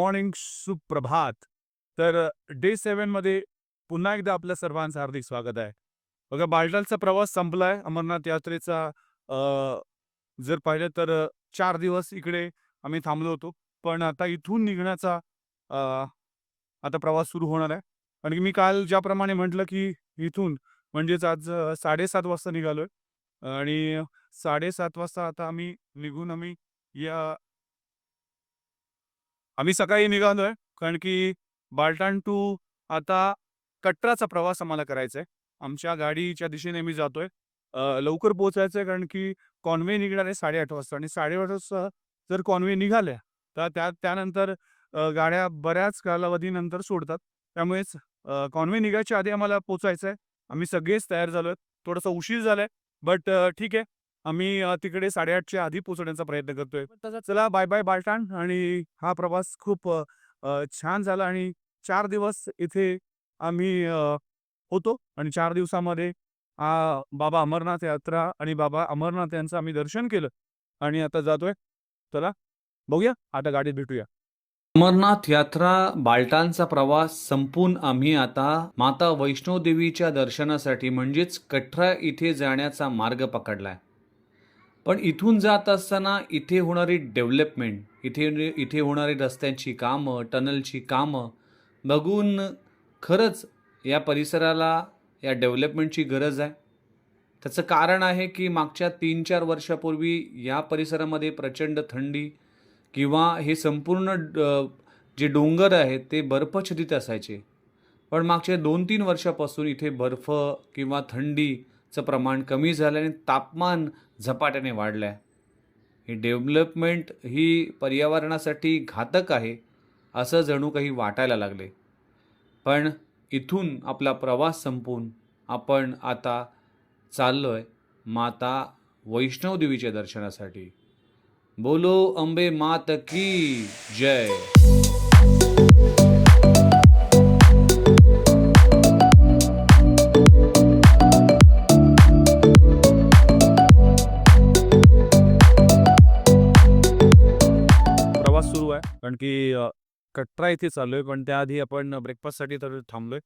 Morning, सुप्रभात. Day 7 मध्ये पुन्हा एकदा आपल्या सर्वांचं हार्दिक स्वागत आहे. बघा बालटालचा प्रवास संपलाय अमरनाथ यात्रेचा. अ, जर पाहिलं तर 4 दिवस इकडे आम्ही थांबलो होतो. पण आता इथून निघण्याचा अ, आता प्रवास सुरू होणार आहे. आणि मी काल ज्याप्रमाणे म्हटलं, की इथून म्हणजेच आज 7:30 वाजता निघालोय आणि 7:30 वाजता आता या आम्ही सकाळी निघालोय, कारण की बालटाण टू आता कटराचा प्रवास आम्हाला करायचा आहे. आमच्या गाडीच्या दिशेने मी जातोय. लवकर पोहोचायचं आहे, कारण की कॉन्वे निघणार आहे 8:30 वाजता आणि 8:30 वाजता जर कॉन्वे निघाल्या, तर त्यानंतर गाड्या बऱ्याच कालावधीनंतर सोडतात. त्यामुळेच कॉन्वे निघायच्या आधी आम्हाला पोहोचायचं आहे. आम्ही सगळेच तयार झालोय. थोडासा उशीर झालाय, बट ठीक आहे. आम्ही तिकडे 8:30च्या आधी पोहोचण्याचा प्रयत्न करतोय. चला बाय बाय बालटाण. आणि हा प्रवास खूप छान झाला आणि 4 दिवस इथे आम्ही होतो आणि 4 दिवसामध्ये बाबा अमरनाथ यात्रा आणि बाबा अमरनाथ यांचं आम्ही दर्शन केलं आणि आता जातोय. चला बघूया, आता गाडीत भेटूया. अमरनाथ यात्रा बालटांचा प्रवास संपून आम्ही आता माता वैष्णोदेवीच्या दर्शनासाठी म्हणजेच कटरा इथे जाण्याचा मार्ग पकडलाय. पण इथून जात असताना इथे होणारी डेव्हलपमेंट, इथे होणारी रस्त्यांची कामं, टनलची कामं बघून खरंच या परिसराला या डेव्हलपमेंटची गरज आहे. त्याचं कारण आहे की मागच्या 3-4 वर्षापूर्वी या परिसरामध्ये प्रचंड थंडी किंवा हे संपूर्ण जे डोंगर आहेत ते बर्फाच्छादित असायचे. पण मागच्या 2-3 वर्षापासून इथे बर्फ किंवा थंडीचं प्रमाण कमी झालं आणि तापमान झपाट्याने वाढलं आहे. ही डेव्हलपमेंट ही पर्यावरणासाठी घातक आहे असं जणू काही वाटायला लागले. पण इथून आपला प्रवास संपून आपण आता चाललोय माता वैष्णोदेवीच्या दर्शनासाठी. बोलो अंबे मात की जय. प्रवास सुरू आहे, कारण की कटरा इथे चाललोय, पण त्याआधी आपण ब्रेकफास्टसाठी तर थांबलोय.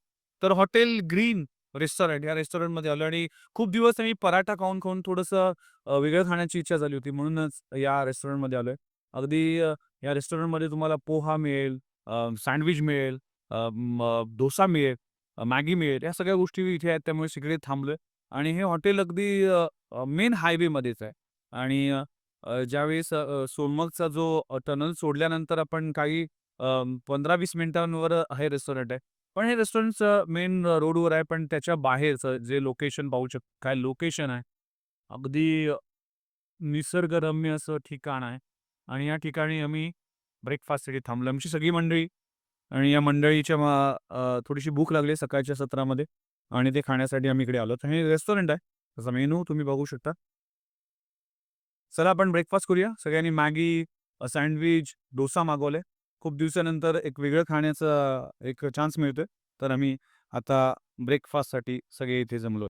तर हॉटेल ग्रीन रेस्टॉरंट या रेस्टॉरंटमध्ये आलो आणि खूप दिवस आम्ही पराठा खाऊन खाऊन थोडंसं वेगळं खाण्याची इच्छा झाली होती, म्हणूनच या रेस्टॉरंटमध्ये आलोय. अगदी या रेस्टॉरंटमध्ये तुम्हाला पोहा मिळेल, सँडविच मिळेल, डोसा मिळेल, मॅगी मिळेल, या सगळ्या गोष्टी इथे आहेत. त्यामुळे सगळे थांबलोय आणि हे हॉटेल अगदी मेन हायवेमध्येच आहे. आणि ज्यावेळेस सोनमर्गचा जो टनल सोडल्यानंतर आपण काही 15-20 मिनिटांवर हे रेस्टॉरंट आहे. पण हे रेस्टॉरंटचं मेन रोडवर आहे, पण त्याच्या बाहेरचं जे लोकेशन पाहू शकतो, काय लोकेशन आहे. अगदी निसर्गरम्य असं ठिकाण आहे आणि या ठिकाणी आम्ही ब्रेकफास्टसाठी थांबलो. आमची सगळी मंडळी आणि या मंडळीच्या थोडीशी भूक लागली सकाळच्या सत्रामध्ये आणि ते खाण्यासाठी आम्ही इकडे आलो. तर हे रेस्टॉरंट आहे. त्याचा मेनू तुम्ही बघू शकता. चला आपण ब्रेकफास्ट करूया. सगळ्यांनी मॅगी, सँडविच, डोसा मागवले. खूप दिवसानंतर एक वेगळं खाण्याचा एक चान्स मिळतोय. तर आम्ही आता ब्रेकफास्टसाठी सगळे इथे जमलो.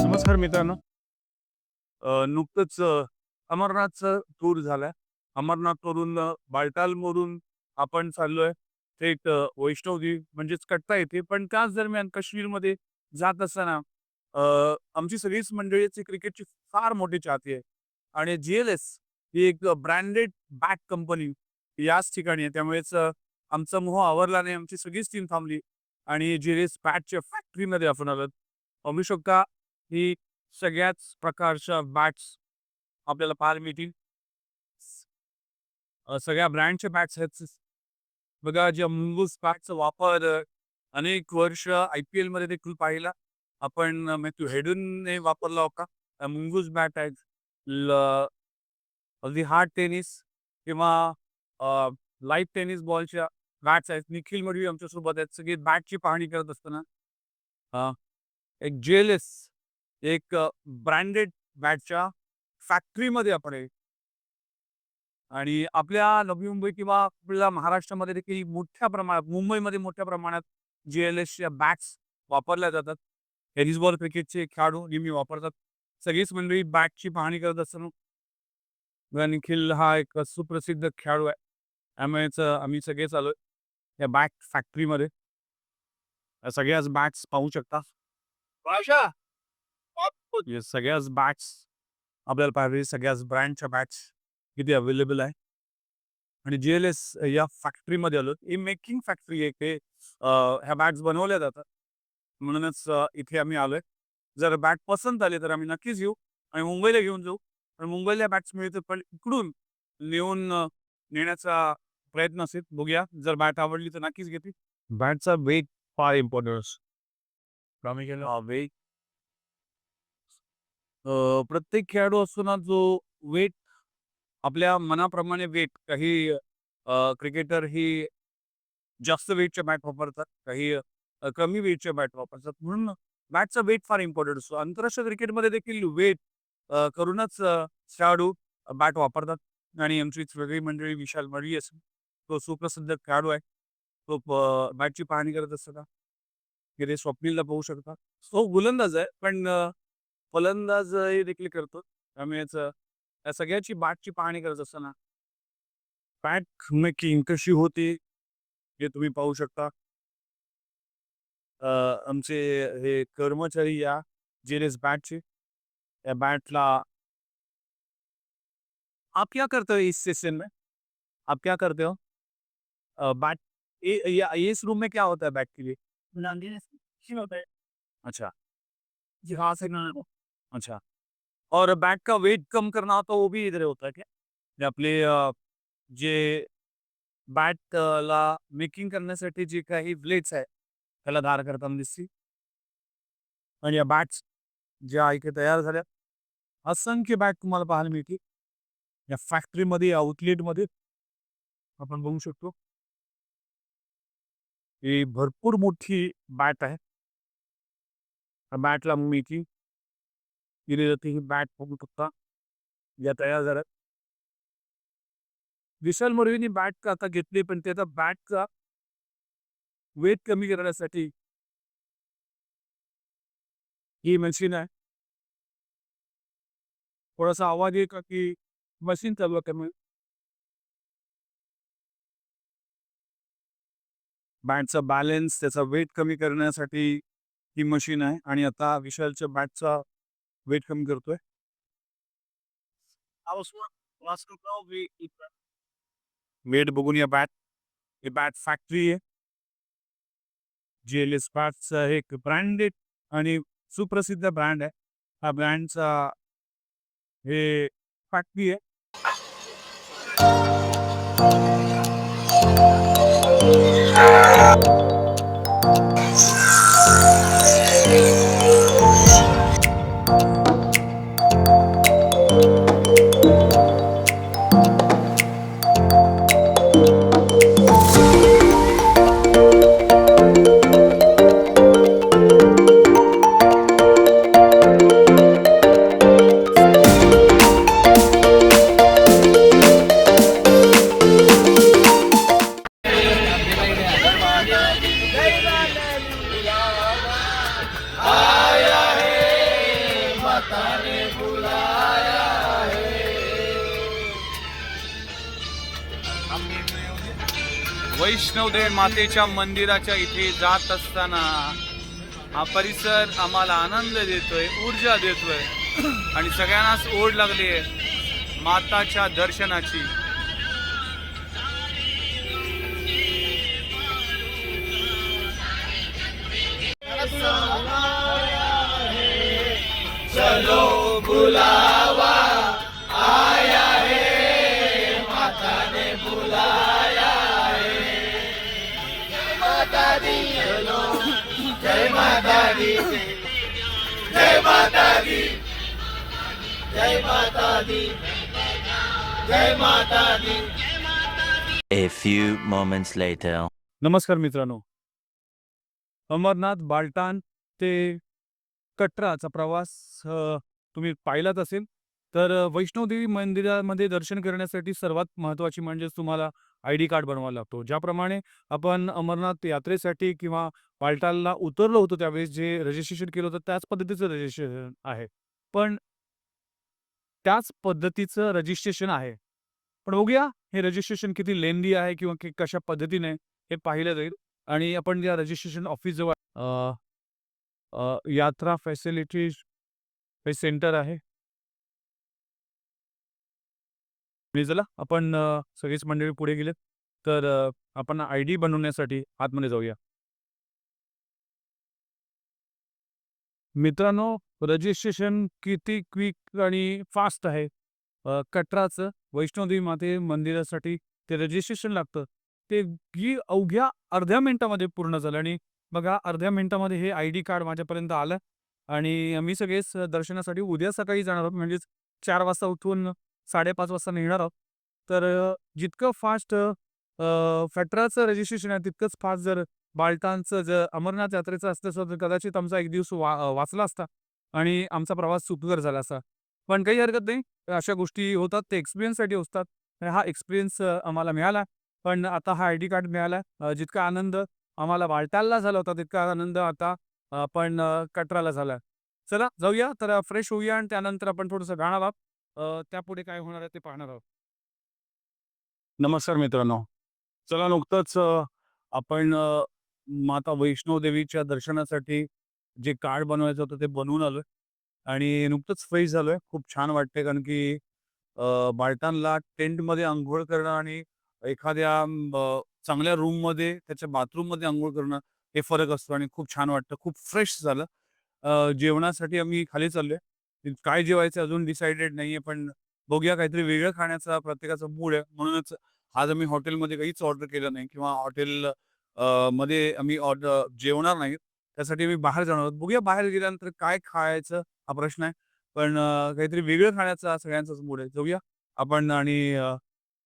नमस्कार मित्रांनो. नुकतंच अमरनाथचं टूर झालाय. अमरनाथवरून बालटालवरून आपण चाललोय थेट वैष्णोदेवी म्हणजेच कटरा येथे. पण त्याच दरम्यान काश्मीरमध्ये जात असताना आमची सगळीच मंडळीची क्रिकेटची फार मोठी चाहती आहे आणि जी-एल-एस ही एक ब्रँडेड बॅट कंपनी याच ठिकाणी आहे. त्यामुळेच आमचा मोह आवरला नाही. आमची सगळीच टीम थांबली आणि जी-एल-एस बॅटच्या फॅक्टरीमध्ये आपण आलोत. पाहू शकता ही सगळ्याच प्रकारच्या बॅट्स आपल्याला पाहायला मिळतील. सगळ्या ब्रँडच्या बॅट्स आहेत. बघा, जे मुंगूस बॅटचा वापर अनेक वर्ष IPLमध्ये देखील पाहिला. आपण मॅथ्यू हेडनने वापरला होता. मुंगूस बॅट आहेत. ल अगदी हार्ड टेनिस किंवा लाईट टेनिस बॉलच्या बॅट्स आहेत. निखिल मडवी आमच्यासोबत आहेत. सगळी बॅटची पाहणी करत असताना एक जेलस एक ब्रँडेड बॅटच्या फॅक्टरीमध्ये आपण आहे आणि आपल्या नवी मुंबई किंवा आपल्या महाराष्ट्रामध्ये देखील मोठ्या प्रमाणात, मुंबईमध्ये मोठ्या प्रमाणात GLSच्या बॅट्स वापरल्या जातात. टेनिस बॉल क्रिकेटचे खेळाडू नेहमी वापरतात. सगळीच मंडळी बॅटची पाहणी करत असताना निखिल हा एक सुप्रसिद्ध खेळाडू आहे. त्यामुळेच आम्ही सगळे चाललोय या बॅट फॅक्टरीमध्ये. सगळ्याच बॅट्स पाहू शकता. हे सगळ्याच बॅट्स आपल्याला पाहिजे, सगळ्याच ब्रँडच्या बॅट्स इथे अवेलेबल आहे. आणि GLS या फॅक्टरीमध्ये आलो. ही मेकिंग फॅक्टरी आहे. ते ह्या बॅट्स बनवल्या जातात. म्हणूनच इथे आम्ही आलोय. जर बॅट पसंत आली तर आम्ही नक्कीच येऊ आणि मुंबईला घेऊन जाऊ. पण मुंबईला बॅट्स मिळतात, पण इकडून नेऊन नेण्याचा प्रयत्न असेल. बघूया. जर बॅट आवडली तर नक्कीच घेतील. बॅटचा वेट फार इम्पॉर्टंट असतो. वेट प्रत्येक खेळाडू असतो ना, जो वेट आपल्या मनाप्रमाणे वेट काही क्रिकेटर ही जास्त वेटच्या बॅट वापरतात, काही कमी वेटच्या बॅट वापरतात. म्हणून बॅटचा वेट फार इम्पॉर्टंट असतो. आंतरराष्ट्रीय क्रिकेटमध्ये देखील वेट करूनच खेळाडू बॅट वापरतात. आणि आमचीच वेगळी मंडळी विशाल मळी असेल, तो सुप्रसिद्ध खेळाडू आहे. तो बॅटची पाहणी करत असताना की ते स्वप्नीलला पाहू शकता. तो गोलंदाज आहे, पण फलंदाजही देखील करतो. त्यामुळेच या सगळ्याची बॅटची पाहणी करत असताना बॅट मेकिंग कशी होते हे तुम्ही पाहू शकता. आमचे हे कर्मचारी या GLS बैटचे या बैटला आप क्या करते हो इस सेशन में? आप क्या करते हो? बैट ये इस रूम में क्या होता है बैट के लिए? होता है। अच्छा, जी हाँ सर। अच्छा, और बैट का वेट कम करना हो तो वो भी इधर होता है क्या? जे आपले जे बॅट ला मेकिंग करण्यासाठी जे काही ब्लेड्स आहे त्याला धार करताना दिसतील. आणि या बॅट्स ज्या इथे तयार झाल्या, असंख्य बॅट तुम्हाला पाहायला मिळतील या फॅक्टरीमध्ये, आउटलेटमध्ये. आपण बघू शकतो ही भरपूर मोठी बॅट आहे. या बॅटला मेकिंग केली जाते. ही बॅट बघू शकता या तयार झाल्यात. विशाल मोरेनी बॅट आता घेतली, पण त्याचा बॅटचा वेट कमी करण्यासाठी ही मशीन आहे. थोडासा आवाज येईल का की मशीन चालू आहे त्यामुळे? बॅटचा बॅलन्स, त्याचा वेट कमी करण्यासाठी ही मशीन आहे. आणि आता विशालच्या बॅटचा वेट कमी करतोय. वेट बघून या बॅट, ही बॅट फॅक्टरी आहे. GLS बॅटचा एक ब्रँडेड आणि सुप्रसिद्ध ब्रँड आहे. हा ब्रँडचा हे फॅक्टरी आहे. वैष्णवदेवी मातेच्या मंदिराच्या इथे जात असताना हा परिसर आम्हाला आनंद देतोय, ऊर्जा देतोय आणि सगळ्यांनाच ओढ लागली आहे माताच्या दर्शनाची. A few moments later. नमस्कार मित्रांनो. अमरनाथ बालटाण ते कटराचा प्रवास तुम्ही पाहिलाच असेल. तर वैष्णोदेवी मंदिरामध्ये दर्शन करण्यासाठी सर्वात महत्त्वाची म्हणजे तुम्हाला आयडी कार्ड बनवावा लागतो. ज्याप्रमाणे आपण अमरनाथ यात्रेसाठी किंवा पालटालला उतरलो होतो त्यावेळेस जे रजिस्ट्रेशन केलं होतं त्याच पद्धतीचं रजिस्ट्रेशन आहे. पण त्याच पद्धतीचं रजिस्ट्रेशन आहे. पण बघूया हे रजिस्ट्रेशन किती लेंदी आहे किंवा कशा पद्धतीने हे पाहिलं जाईल आणि आपण या रजिस्ट्रेशन ऑफिसजवळ यात्रा फॅसिलिटीज हे सेंटर आहे. आणि चला आपण सगळीच मंडळी पुढे गेलेत. तर आपण आयडी बनवण्यासाठी आतमध्ये जाऊया. मित्रांनो, रजिस्ट्रेशन किती क्विक आणि फास्ट आहे. कटराचं वैष्णोदेवी माते मंदिरासाठी ते रजिस्ट्रेशन लागतं. ते अवघ्या अर्ध्या मिनिटामध्ये पूर्ण झालं आणि बघा अर्ध्या मिनिटामध्ये हे आयडी कार्ड माझ्यापर्यंत आलं आणि आम्ही सगळेच दर्शनासाठी उद्या सकाळी जाणार आहोत. म्हणजेच 4 वाजता उठून 5:30 वाजता निघणार आहोत. तर जितकं फास्ट कटराचं रजिस्ट्रेशन आहे तितकंच फास्ट जर बालटांचं जर अमरनाथ यात्रेचं असतं असतं तर कदाचित आमचा एक दिवस वाचला असता आणि आमचा प्रवास सुखकर झाला असता. पण काही हरकत नाही. अशा गोष्टी होतात. ते एक्सपिरियन्ससाठी असतात. आणि हा एक्सपिरियन्स आम्हाला मिळाला. पण आता हा आयडी कार्ड मिळाला. जितका आनंद आम्हाला बालटालला झाला होता, तितका आनंद आता आपण कटराला झाला. चला जाऊया. तर फ्रेश होऊया आणि त्यानंतर आपण थोडंसं गाणार आहोत. त्यापुढे काय होणार आहे ते पाहणार आहोत. नमस्कार मित्रांनो. चला नुकतंच आपण माता वैष्णोदेवीच्या दर्शनासाठी जे कार्ड बनवायचं होतं ते बनवून आलोय आणि नुकतंच फ्रेश झालोय. खूप छान वाटतंय कारण की बालटांला टेंटमध्ये अंघोळ करणं आणि एखाद्या चांगल्या रूममध्ये त्याच्या बाथरूममध्ये अंघोळ करणं हे फरक असतो आणि खूप छान वाटतं. खूप फ्रेश झालं. जेवणासाठी आम्ही खाली चाललोय. काय जेवायचं अजून डिसायडेड नाहीये, पण बघूया काहीतरी वेगळं खाण्याचा प्रत्येकाचा मूड आहे. म्हणूनच आज आम्ही हॉटेलमध्ये काहीच ऑर्डर केलं नाही किंवा हॉटेल मध्ये आम्ही जेवणार नाही. त्यासाठी आम्ही बाहेर जाणार आहोत. बघूया बाहेर गेल्यानंतर काय खायचं हा प्रश्न आहे. पण काहीतरी वेगळं खाण्याचा सगळ्यांचाच मूड आहे. जाऊया आपण आणि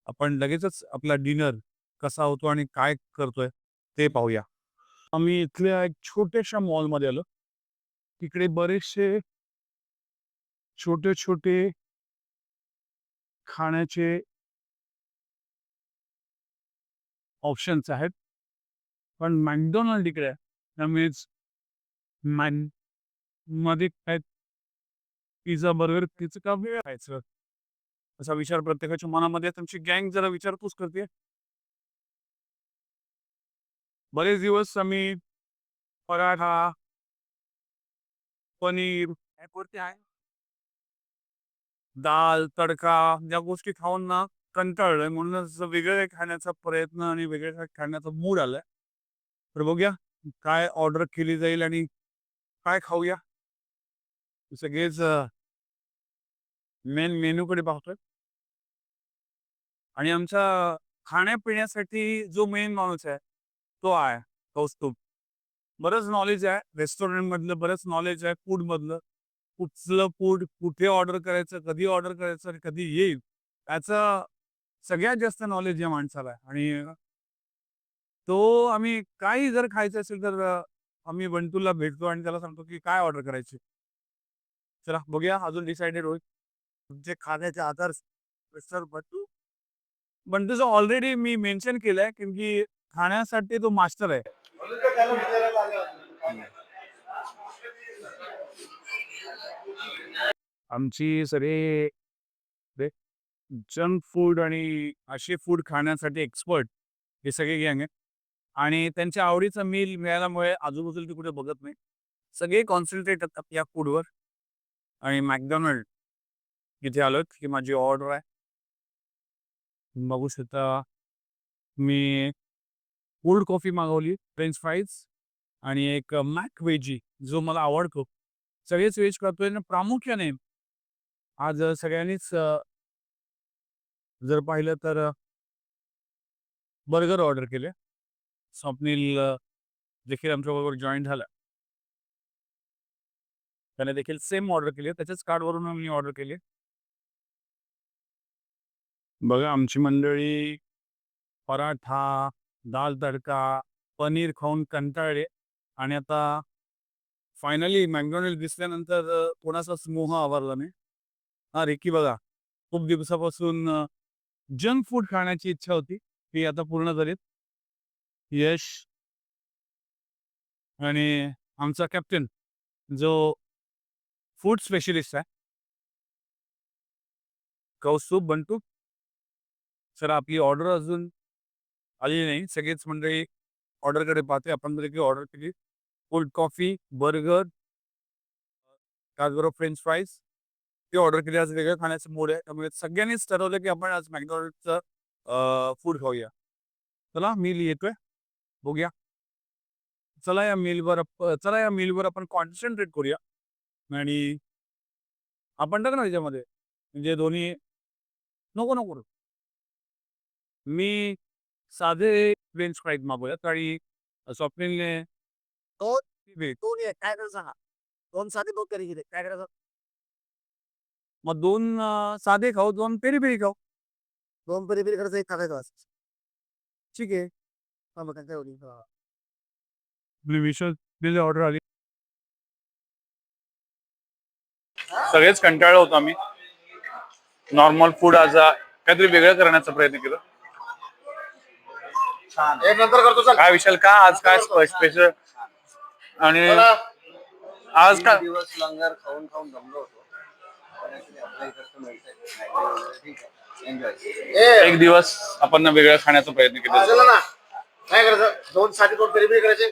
आपण लगेचच आपला डिनर कसा होतो आणि काय करतोय ते पाहूया. आम्ही इथल्या एक छोट्याशा मॉलमध्ये आलो. तिकडे बरेचसे छोटे-छोटे खाण्याचे ऑप्शन्स आहेत. पण McDonald's इकडे आहे. त्यामुळेच मॅन मध्ये काय पिझ्झा, बर्गर त्याचं का वेळ खायचं? असा विचार प्रत्येकाच्या मनामध्ये आहे. तुमची गँग जरा विचारपूस करते. बरेच दिवस आम्ही पराठा, पनीर ॲपवरती आहे. दाल, तडका या गोष्टी खाऊन ना कंटाळलोय. म्हणूनच वेगळं काही खाण्याचा प्रयत्न आणि वेगळं काही खाण्याचा मूड आलाय. तर बघूया काय ऑर्डर केली जाईल आणि काय खाऊया? सगळेच मेन मेनूकडे पाहतोय आणि आमच्या खाण्यापिण्यासाठी जो मेन माणूस आहे, तो आहे कौस्तुभ. बरंच नॉलेज आहे रेस्टॉरंटमधलं, बरंच नॉलेज आहे फूडमधलं. कुठलं फूड कुठे ऑर्डर करायचं, कधी ऑर्डर करायचं आणि कधी येईल, याचं सगळ्यात जास्त नॉलेज या माणसाला आहे आणि तो आम्ही काही जर खायचं असेल तर आम्ही बंटूला भेटतो आणि त्याला सांगतो, की काय ऑर्डर करायची? चला बघूया अजून डिसायडेड होईल. तुमचे खाण्याचे आधार मिस्टर बंटू. बंटूचं ऑलरेडी मी मेन्शन केलंय, कारण की खाण्यासाठी तो मास्टर आहे. आमची सगळे जंक फूड आणि असे फूड खाण्यासाठी एक्सपर्ट हे सगळे गँग आहे आणि त्यांच्या आवडीचा मील मिळाल्यामुळे आजूबाजूला कुठे बघत नाही. सगळे कॉन्सन्ट्रेट करतात या फूडवर आणि McDonald's इथे आलोत, ही माझी ऑर्डर आहे. बघू शकता मी कोल्ड कॉफी मागवली, फ्रेंच फ्राईज आणि एक मॅक वेजी जो मला आवडतो. सगळेच व्हेज करतोय ना प्रामुख्याने आज सगळ्यांनीच जर पाहिलं तर बर्गर ऑर्डर केले. स्वप्नील देखील आमच्याबरोबर जॉइन झाला. त्याने देखील सेम ऑर्डर केली आहे. त्याच्याच कार्डवरून मी ऑर्डर केली. बघा आमची मंडळी पराठा, दाल तडका, पनीर खाऊन कंटाळले आणि आता फायनली McDonald's दिसल्यानंतर कोणाचाच मोह आवरला नाही. हा रिकी बघा, खूप दिवसापासून जंक फूड खाण्याची इच्छा होती. ती आता पूर्ण झालीत. यश आणि आमचा कॅप्टन जो फूड स्पेशलिस्ट आहे. कौस्तुभ, बंटू. सर आपली ऑर्डर अजून आलेली नाही. सगळेच मंडळी ऑर्डरकडे पाहते. आपण देखील ऑर्डर केली. कोल्ड कॉफी, बर्गर, त्याचबरोबर फ्रेंच फ्राईज ते ऑर्डर केले. आज वेगळं खाण्याचं मूड आहे. त्यामुळे सगळ्यांनीच ठरवलं की आपण आज McDonald'sचं फूड खाऊया. चला मील येतोय. बघूया. चला या मीलवर आपण कॉन्सन्ट्रेट करूया आणि आपण टाक ना त्याच्यामध्ये. म्हणजे दोन्ही नको, नको. मी साधे फ्रेंच फ्राईज मागवूयात आणि स्वप्नीलने 2 व्हेज. 2 आहे. काय करायचं सांगा? 2 साधे 2 करी घेते. काय करायचं? मग 2 साधे खाऊ, 2 पेरी-पेरी खाऊ. 2 पेरी-पेरी करायचं, 1 टाकायचं असं. ठीक आहे. हां, मग काय एवढी? हां. आपली विश्वास ऑर्डर आली. सगळेच कंटाळलो होतो आम्ही. नॉर्मल फूड आज काहीतरी वेगळं करण्याचा प्रयत्न केला. एक नंतर करतो चल. काय विशाल, का आज काय स्पेशल आणि आज का दिवस लंगर खाऊन खाऊन दमलो होतो. पण actually आपल्या इकडचं मिळतंय. मॅगी वगैरे ठीक आहे. एन्जॉय. एक दिवस आपण वेगळं खाण्याचा प्रयत्न केला. चला ना. काय करायचं? 2 साधे 2 पेरी-पेरी करायचे.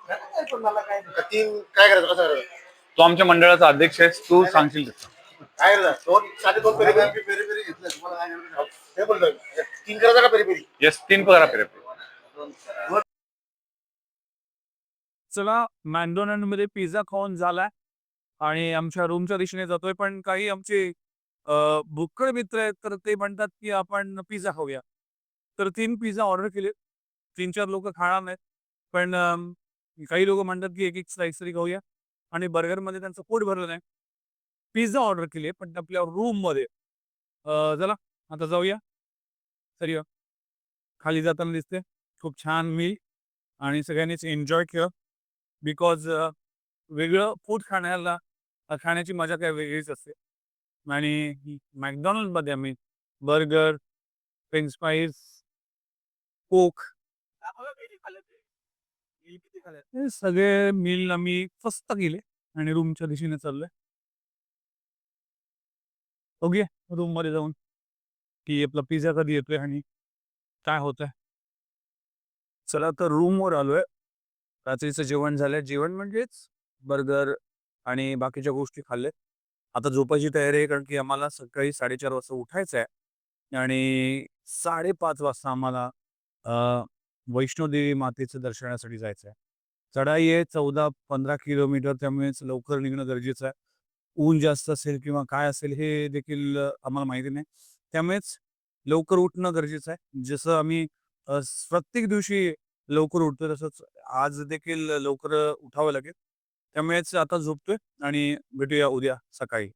काय पण मला काय 3 काय करायचं? कसं करायचं? तो आमच्या मंडळाचा अध्यक्ष आहे, तू सांगशील तसं. काय करायचं? 2 साधे 2 पेरी-पेरी पेरी-पेरी घेतलं. तुम्हाला काय करायचं? हे बोलतोय. 3 करायचं का पेरी-पेरी? येस, 3 पगार पेरी. चला मॅकडोनल्डमध्ये पिझ्झा खाऊन झालाय आणि आमच्या रूमच्या दिशेने जातोय. पण काही आमचे भुक्कड मित्र आहेत, तर ते म्हणतात की आपण पिझ्झा खाऊया. तर 3 पिझ्झा ऑर्डर केले. 3-4 लोकं खाणार नाहीत. पण काही लोकं म्हणतात की एक-एक स्लाइस तरी खाऊया आणि बर्गरमध्ये त्यांचं पोट भरलं नाही. पिझ्झा ऑर्डर केले, पण आपल्या रूममध्ये. चला आता जाऊया. तरी खाली जाताना दिसते. खूप छान मील आणि सगळ्यांनीच एन्जॉय केलं. बिकॉज वेगळं फूड खाण्याची मजा काही वेगळीच असते. आणि McDonald'sमध्ये आम्ही बर्गर, फ्रेंच फ्राईज, कोक हे सगळे मील आम्ही फस्त केले आणि रूमच्या दिशेने चाललोय. बघूया रूममध्ये जाऊन की आपला पिझ्झा कधी येतोय आणि काय होतंय. चला तर रूमवर आलोय. रात्रीचं जेवण झालंय. जेवण म्हणजेच बर्गर आणि बाकीच्या गोष्टी खाल्ल्यात. आता झोपायची तयारी आहे, कारण की आम्हाला सकाळी 4:30 वाजता उठायचं आहे आणि 5:30 वाजता आम्हाला वैष्णोदेवी मातेचं दर्शनासाठी जायचं आहे. चढाई आहे 14-15 किलोमीटर, त्यामुळेच लवकर निघणं गरजेचं आहे. ऊन जास्त असेल किंवा काय असेल हे देखील आम्हाला माहिती नाही. त्यामुळेच लवकर उठणं गरजेचं आहे. जसं आम्ही प्रत्येक दिवशी लवकर उठतो, तसंच आज देखील लवकर उठावं लागेल. त्यामुळेच आता झोपतोय आणि भेटूया उद्या सकाळी.